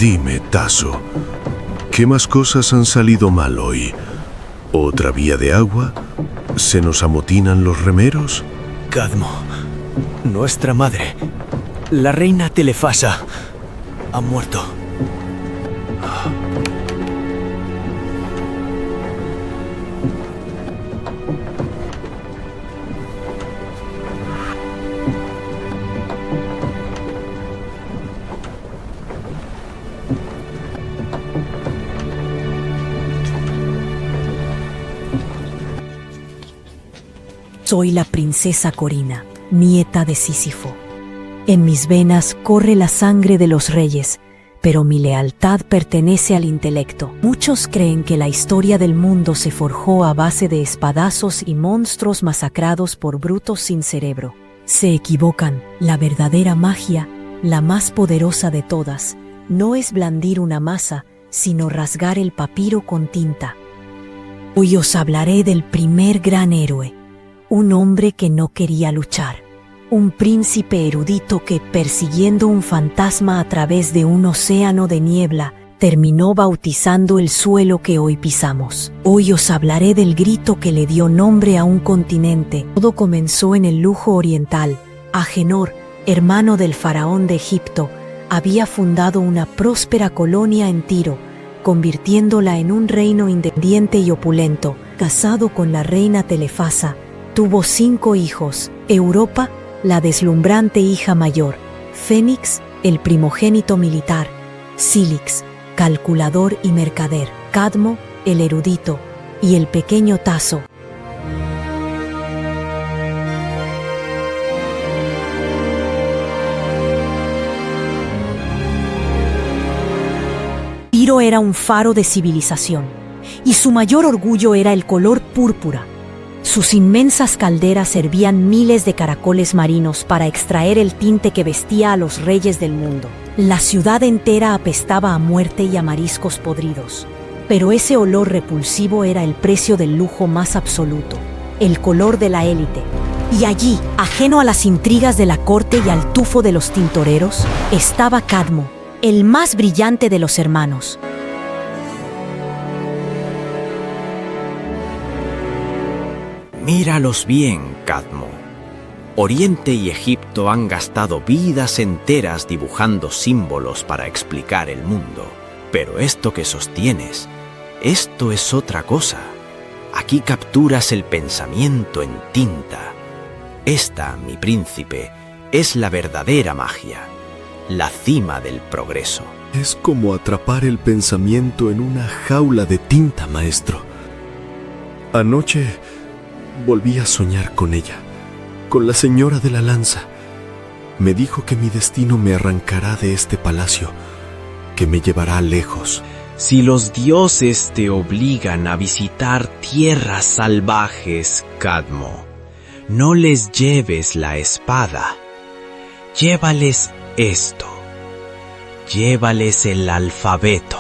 Dime, Tasso, ¿qué más cosas han salido mal hoy? ¿Otra vía de agua? ¿Se nos amotinan los remeros? Cadmo, nuestra madre, la reina Telefasa, ha muerto. Soy la princesa Corina, nieta de Sísifo. En mis venas corre la sangre de los reyes, pero mi lealtad pertenece al intelecto. Muchos creen que la historia del mundo se forjó a base de espadazos y monstruos masacrados por brutos sin cerebro. Se equivocan. La verdadera magia, la más poderosa de todas, no es blandir una masa, sino rasgar el papiro con tinta. Hoy os hablaré del primer gran héroe, un hombre que no quería luchar, un príncipe erudito que, persiguiendo un fantasma a través de un océano de niebla, terminó bautizando el suelo que hoy pisamos. Hoy os hablaré del grito que le dio nombre a un continente. Todo comenzó en el lujo oriental. Agenor, hermano del faraón de Egipto, había fundado una próspera colonia en Tiro, convirtiéndola en un reino independiente y opulento. Casado con la reina Telefasa, tuvo 5 hijos: Europa, la deslumbrante hija mayor; Fénix, el primogénito militar; Sílix, calculador y mercader; Cadmo, el erudito; y el pequeño Tasso. Tiro era un faro de civilización, y su mayor orgullo era el color púrpura. Sus inmensas calderas servían miles de caracoles marinos para extraer el tinte que vestía a los reyes del mundo. La ciudad entera apestaba a muerte y a mariscos podridos. Pero ese olor repulsivo era el precio del lujo más absoluto, el color de la élite. Y allí, ajeno a las intrigas de la corte y al tufo de los tintoreros, estaba Cadmo, el más brillante de los hermanos. Míralos bien, Cadmo. Oriente y Egipto han gastado vidas enteras dibujando símbolos para explicar el mundo. Pero esto que sostienes, esto es otra cosa. Aquí capturas el pensamiento en tinta. Esta, mi príncipe, es la verdadera magia, la cima del progreso. Es como atrapar el pensamiento en una jaula de tinta, maestro. Anoche volví a soñar con ella, con la señora de la lanza. Me dijo que mi destino me arrancará de este palacio, que me llevará lejos. Si los dioses te obligan a visitar tierras salvajes, Cadmo, no les lleves la espada. Llévales esto. Llévales el alfabeto.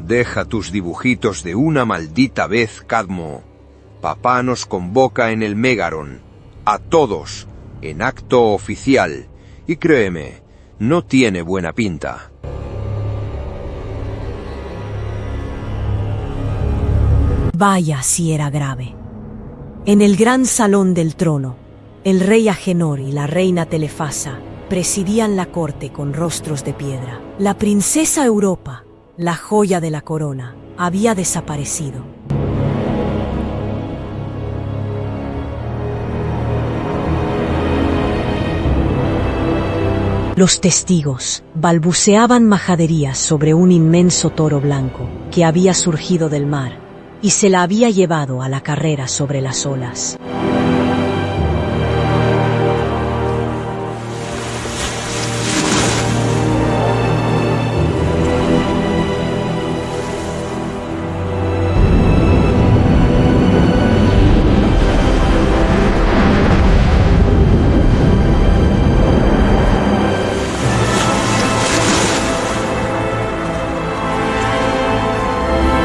Deja tus dibujitos de una maldita vez, Cadmo. Papá nos convoca en el Megaron, a todos, en acto oficial, y créeme, no tiene buena pinta. Vaya si era grave. En el gran salón del trono, el rey Agenor y la reina Telefasa presidían la corte con rostros de piedra. La princesa Europa, la joya de la corona, había desaparecido. Los testigos balbuceaban majaderías sobre un inmenso toro blanco que había surgido del mar y se la había llevado a la carrera sobre las olas.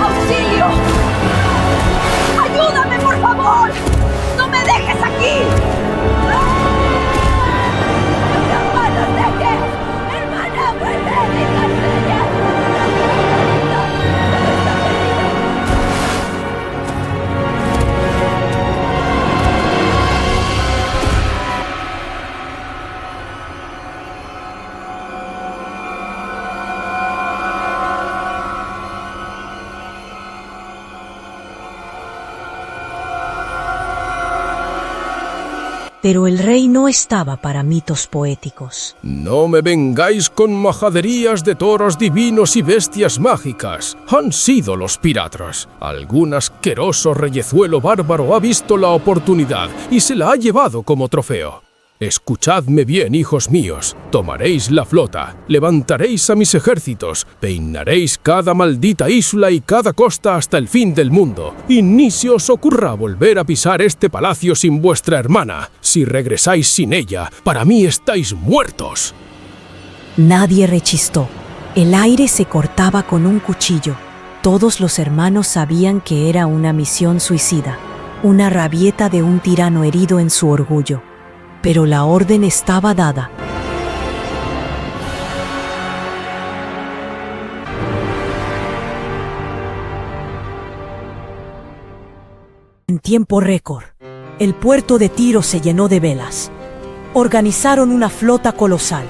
¡Auxilio! ¡Ayúdame, por favor! ¡No me dejes Pero el rey no estaba para mitos poéticos. No me vengáis con majaderías de toros divinos y bestias mágicas. Han sido los piratas. Algún asqueroso reyezuelo bárbaro ha visto la oportunidad y se la ha llevado como trofeo. Escuchadme bien, hijos míos. Tomaréis la flota, levantaréis a mis ejércitos, peinaréis cada maldita isla y cada costa hasta el fin del mundo, y ni se os ocurra volver a pisar este palacio sin vuestra hermana. Si regresáis sin ella, para mí estáis muertos. Nadie rechistó. El aire se cortaba con un cuchillo. Todos los hermanos sabían que era una misión suicida, una rabieta de un tirano herido en su orgullo. Pero la orden estaba dada. En tiempo récord, el puerto de Tiro se llenó de velas. Organizaron una flota colosal,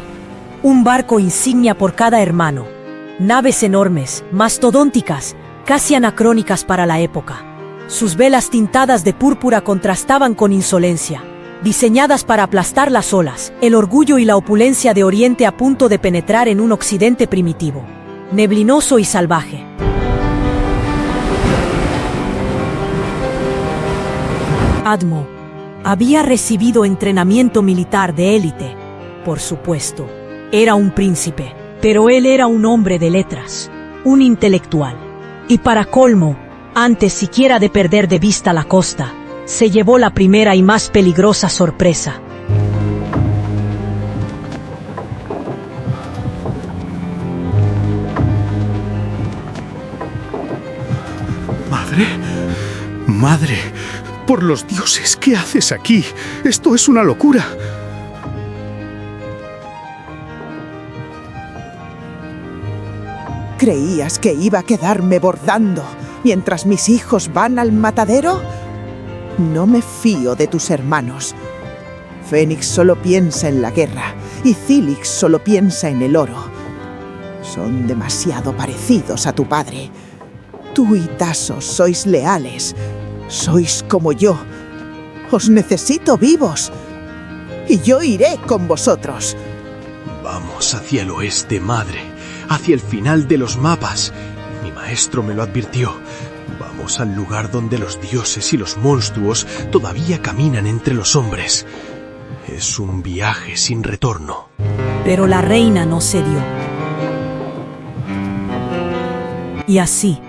un barco insignia por cada hermano, naves enormes, mastodónticas, casi anacrónicas para la época. Sus velas tintadas de púrpura contrastaban con insolencia, diseñadas para aplastar las olas, el orgullo y la opulencia de Oriente a punto de penetrar en un Occidente primitivo, neblinoso y salvaje. Cadmo había recibido entrenamiento militar de élite. Por supuesto, era un príncipe, pero él era un hombre de letras, un intelectual. Y para colmo, antes siquiera de perder de vista la costa, se llevó la primera y más peligrosa sorpresa. ¿Madre? ¡Madre! ¡Por los dioses! ¿Qué haces aquí? ¡Esto es una locura! ¿Creías que iba a quedarme bordando mientras mis hijos van al matadero? No me fío de tus hermanos. Fénix solo piensa en la guerra y Cílix solo piensa en el oro. Son demasiado parecidos a tu padre. Tú y Tasos sois leales. Sois como yo. Os necesito vivos. Y yo iré con vosotros. Vamos hacia el oeste, madre. Hacia el final de los mapas. Mi maestro me lo advirtió. Vamos al lugar donde los dioses y los monstruos todavía caminan entre los hombres. Es un viaje sin retorno. Pero la reina no cedió. Y así,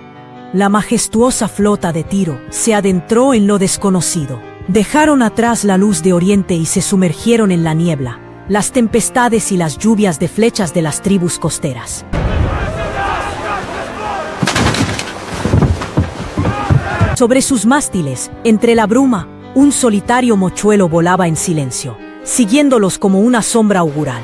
la majestuosa flota de Tiro se adentró en lo desconocido. Dejaron atrás la luz de Oriente y se sumergieron en la niebla, las tempestades y las lluvias de flechas de las tribus costeras. Sobre sus mástiles, entre la bruma, un solitario mochuelo volaba en silencio, siguiéndolos como una sombra augural.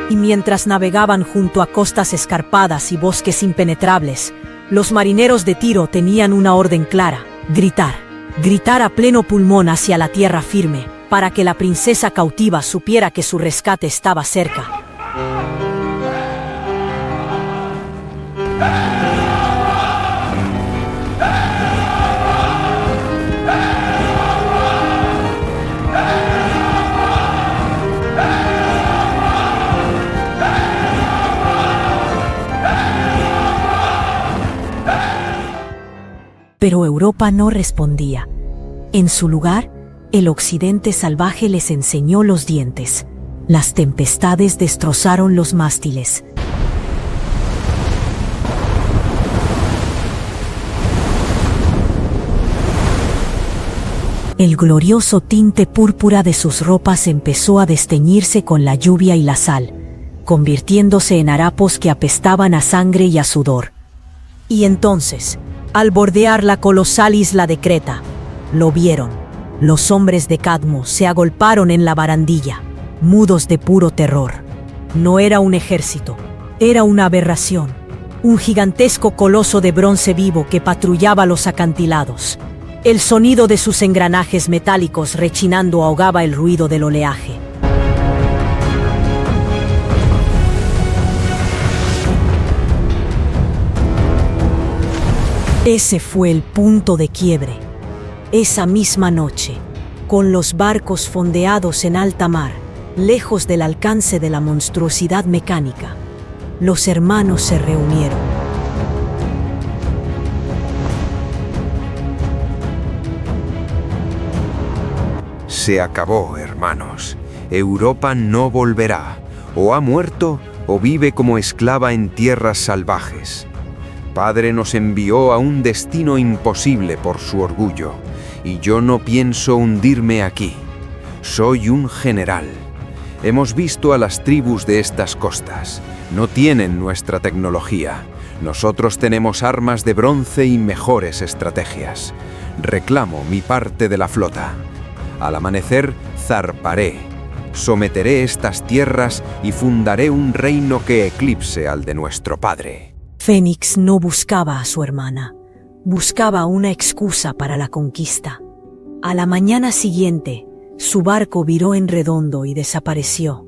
Y mientras navegaban junto a costas escarpadas y bosques impenetrables, los marineros de Tiro tenían una orden clara: gritar a pleno pulmón hacia la tierra firme, para que la princesa cautiva supiera que su rescate estaba cerca. Pero Europa no respondía. En su lugar, el occidente salvaje les enseñó los dientes. Las tempestades destrozaron los mástiles. El glorioso tinte púrpura de sus ropas empezó a desteñirse con la lluvia y la sal, convirtiéndose en harapos que apestaban a sangre y a sudor. Y entonces, al bordear la colosal isla de Creta, lo vieron. Los hombres de Cadmo se agolparon en la barandilla, mudos de puro terror. No era un ejército, era una aberración, un gigantesco coloso de bronce vivo que patrullaba los acantilados. El sonido de sus engranajes metálicos rechinando ahogaba el ruido del oleaje. Ese fue el punto de quiebre. Esa misma noche, con los barcos fondeados en alta mar, lejos del alcance de la monstruosidad mecánica, los hermanos se reunieron. Se acabó, hermanos. Europa no volverá. O ha muerto o vive como esclava en tierras salvajes. Padre nos envió a un destino imposible por su orgullo, y yo no pienso hundirme aquí. Soy un general. Hemos visto a las tribus de estas costas. No tienen nuestra tecnología. Nosotros tenemos armas de bronce y mejores estrategias. Reclamo mi parte de la flota. Al amanecer, zarparé. Someteré estas tierras y fundaré un reino que eclipse al de nuestro padre. Fénix no buscaba a su hermana, buscaba una excusa para la conquista. A la mañana siguiente, su barco viró en redondo y desapareció.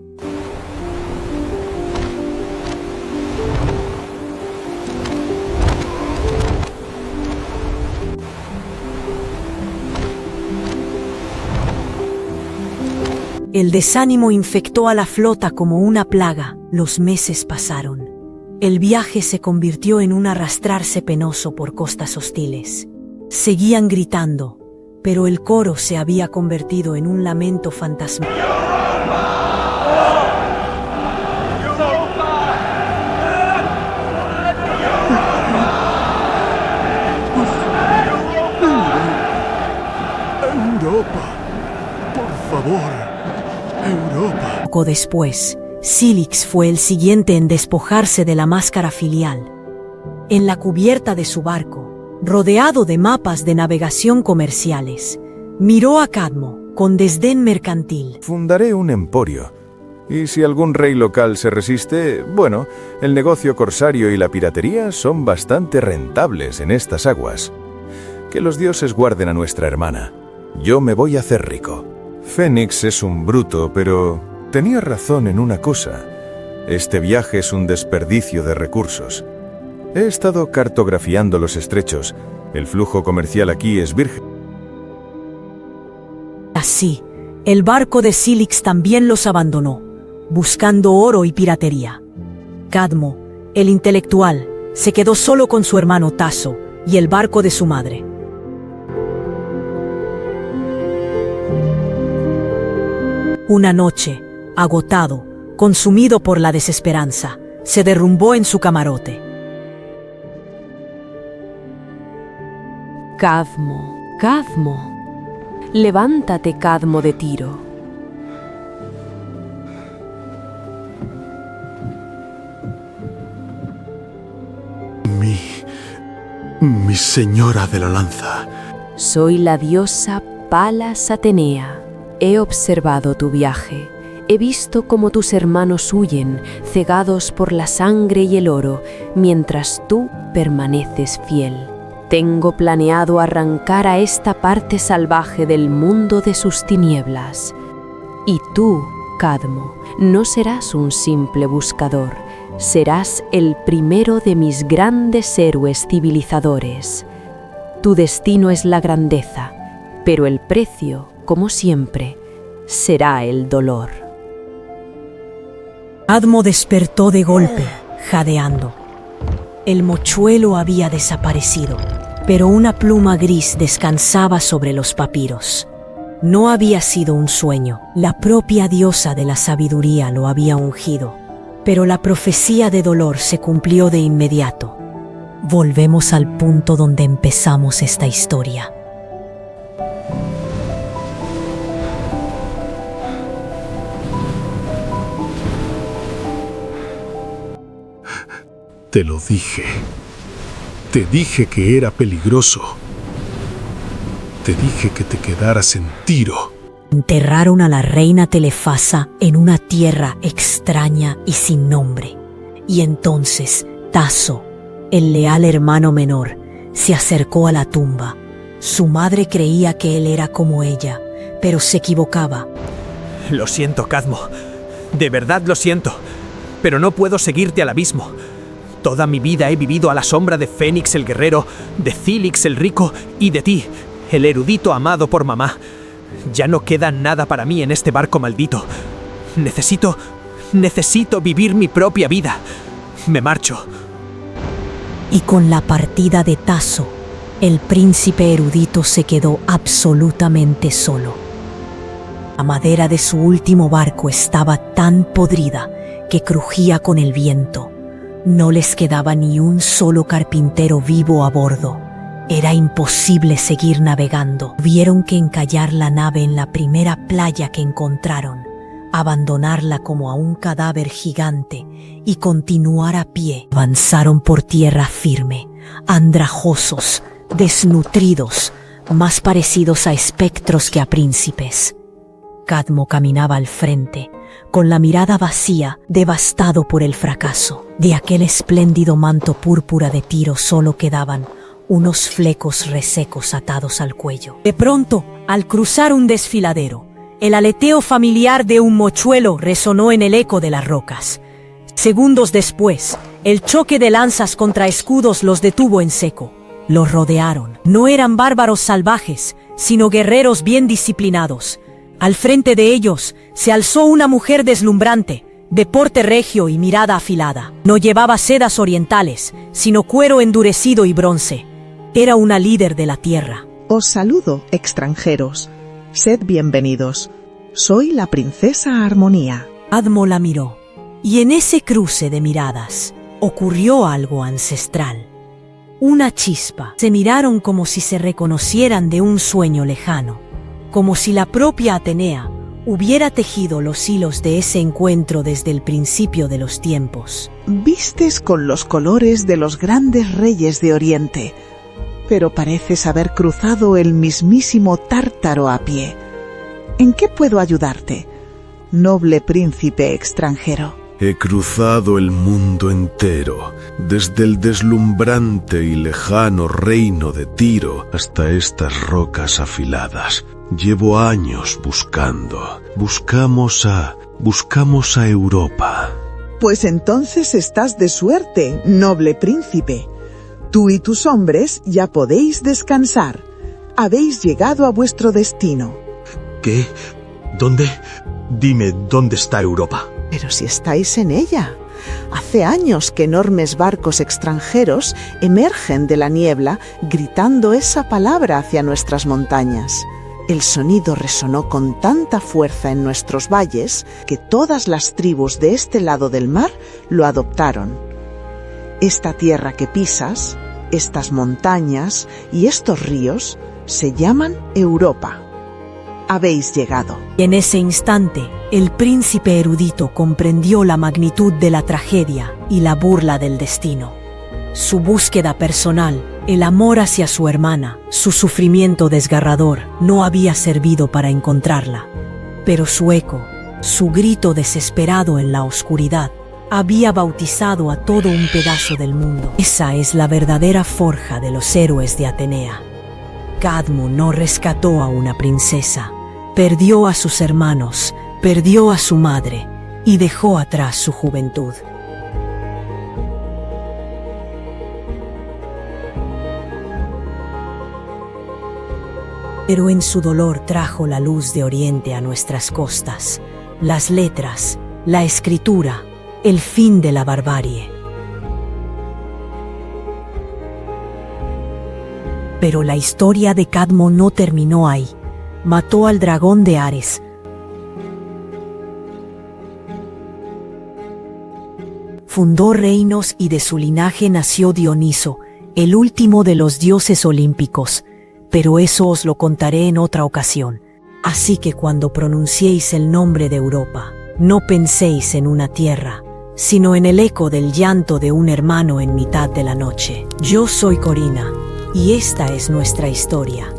El desánimo infectó a la flota como una plaga. Los meses pasaron. El viaje se convirtió en un arrastrarse penoso por costas hostiles. Seguían gritando, pero el coro se había convertido en un lamento fantasmal. Europa, por favor, Europa. Poco después, Cilix fue el siguiente en despojarse de la máscara filial. En la cubierta de su barco, rodeado de mapas de navegación comerciales, miró a Cadmo con desdén mercantil. Fundaré un emporio. Y si algún rey local se resiste, bueno, el negocio corsario y la piratería son bastante rentables en estas aguas. Que los dioses guarden a nuestra hermana. Yo me voy a hacer rico. Fénix es un bruto, pero tenía razón en una cosa. Este viaje es un desperdicio de recursos. He estado cartografiando los estrechos. El flujo comercial aquí es virgen. Así, el barco de Cilix también los abandonó, buscando oro y piratería. Cadmo, el intelectual, se quedó solo con su hermano Tasso y el barco de su madre. Una noche, agotado, consumido por la desesperanza, se derrumbó en su camarote. Cadmo, Cadmo. Levántate, Cadmo de Tiro. Mi señora de la lanza. Soy la diosa Palas Atenea. He observado tu viaje. He visto cómo tus hermanos huyen, cegados por la sangre y el oro, mientras tú permaneces fiel. Tengo planeado arrancar a esta parte salvaje del mundo de sus tinieblas. Y tú, Cadmo, no serás un simple buscador, serás el primero de mis grandes héroes civilizadores. Tu destino es la grandeza, pero el precio, como siempre, será el dolor. Cadmo despertó de golpe, jadeando. El mochuelo había desaparecido, pero una pluma gris descansaba sobre los papiros. No había sido un sueño, la propia diosa de la sabiduría lo había ungido. Pero la profecía de dolor se cumplió de inmediato. Volvemos al punto donde empezamos esta historia. Te lo dije. Te dije que era peligroso. Te dije que te quedaras en Tiro. Enterraron a la reina Telefasa en una tierra extraña y sin nombre. Y entonces Tasso, el leal hermano menor, se acercó a la tumba. Su madre creía que él era como ella, pero se equivocaba. Lo siento, Cadmo. De verdad lo siento. Pero no puedo seguirte al abismo. Toda mi vida he vivido a la sombra de Fénix el guerrero, de Cílix el rico y de ti, el erudito amado por mamá. Ya no queda nada para mí en este barco maldito. Necesito vivir mi propia vida. Me marcho. Y con la partida de Tasso, el príncipe erudito se quedó absolutamente solo. La madera de su último barco estaba tan podrida que crujía con el viento. No les quedaba ni un solo carpintero vivo a bordo. Era imposible seguir navegando. Tuvieron que encallar la nave en la primera playa que encontraron, abandonarla como a un cadáver gigante y continuar a pie. Avanzaron por tierra firme, andrajosos, desnutridos, más parecidos a espectros que a príncipes. Cadmo caminaba al frente, con la mirada vacía, devastado por el fracaso. De aquel espléndido manto púrpura de Tiro solo quedaban unos flecos resecos atados al cuello. De pronto, al cruzar un desfiladero, el aleteo familiar de un mochuelo resonó en el eco de las rocas. Segundos después, el choque de lanzas contra escudos los detuvo en seco. Los rodearon. No eran bárbaros salvajes, sino guerreros bien disciplinados. Al frente de ellos se alzó una mujer deslumbrante, de porte regio y mirada afilada. No llevaba sedas orientales, sino cuero endurecido y bronce. Era una líder de la tierra. Os saludo, extranjeros. Sed bienvenidos. Soy la princesa Armonía. Cadmo la miró, y en ese cruce de miradas ocurrió algo ancestral. Una chispa. Se miraron como si se reconocieran de un sueño lejano, como si la propia Atenea hubiera tejido los hilos de ese encuentro desde el principio de los tiempos. Vistes con los colores de los grandes reyes de Oriente, pero pareces haber cruzado el mismísimo Tártaro a pie. ¿En qué puedo ayudarte, noble príncipe extranjero? He cruzado el mundo entero, desde el deslumbrante y lejano reino de Tiro hasta estas rocas afiladas. Llevo años buscando. Buscamos a Europa. Pues entonces estás de suerte, noble príncipe. Tú y tus hombres ya podéis descansar. Habéis llegado a vuestro destino. ¿Qué? ¿Dónde? Dime, ¿dónde está Europa? Pero si estáis en ella. Hace años que enormes barcos extranjeros emergen de la niebla gritando esa palabra hacia nuestras montañas. El sonido resonó con tanta fuerza en nuestros valles que todas las tribus de este lado del mar lo adoptaron. Esta tierra que pisas, estas montañas y estos ríos se llaman Europa. Habéis llegado. En ese instante, el príncipe erudito comprendió la magnitud de la tragedia y la burla del destino. Su búsqueda personal, el amor hacia su hermana, su sufrimiento desgarrador, no había servido para encontrarla. Pero su eco, su grito desesperado en la oscuridad, había bautizado a todo un pedazo del mundo. Esa es la verdadera forja de los héroes de Atenea. Cadmo no rescató a una princesa, perdió a sus hermanos, perdió a su madre y dejó atrás su juventud. Pero en su dolor trajo la luz de Oriente a nuestras costas, las letras, la escritura, el fin de la barbarie. Pero la historia de Cadmo no terminó ahí. Mató al dragón de Ares. Fundó reinos y de su linaje nació Dioniso, el último de los dioses olímpicos. Pero eso os lo contaré en otra ocasión. Así que cuando pronunciéis el nombre de Europa, no penséis en una tierra, sino en el eco del llanto de un hermano en mitad de la noche. Yo soy Corina, y esta es nuestra historia.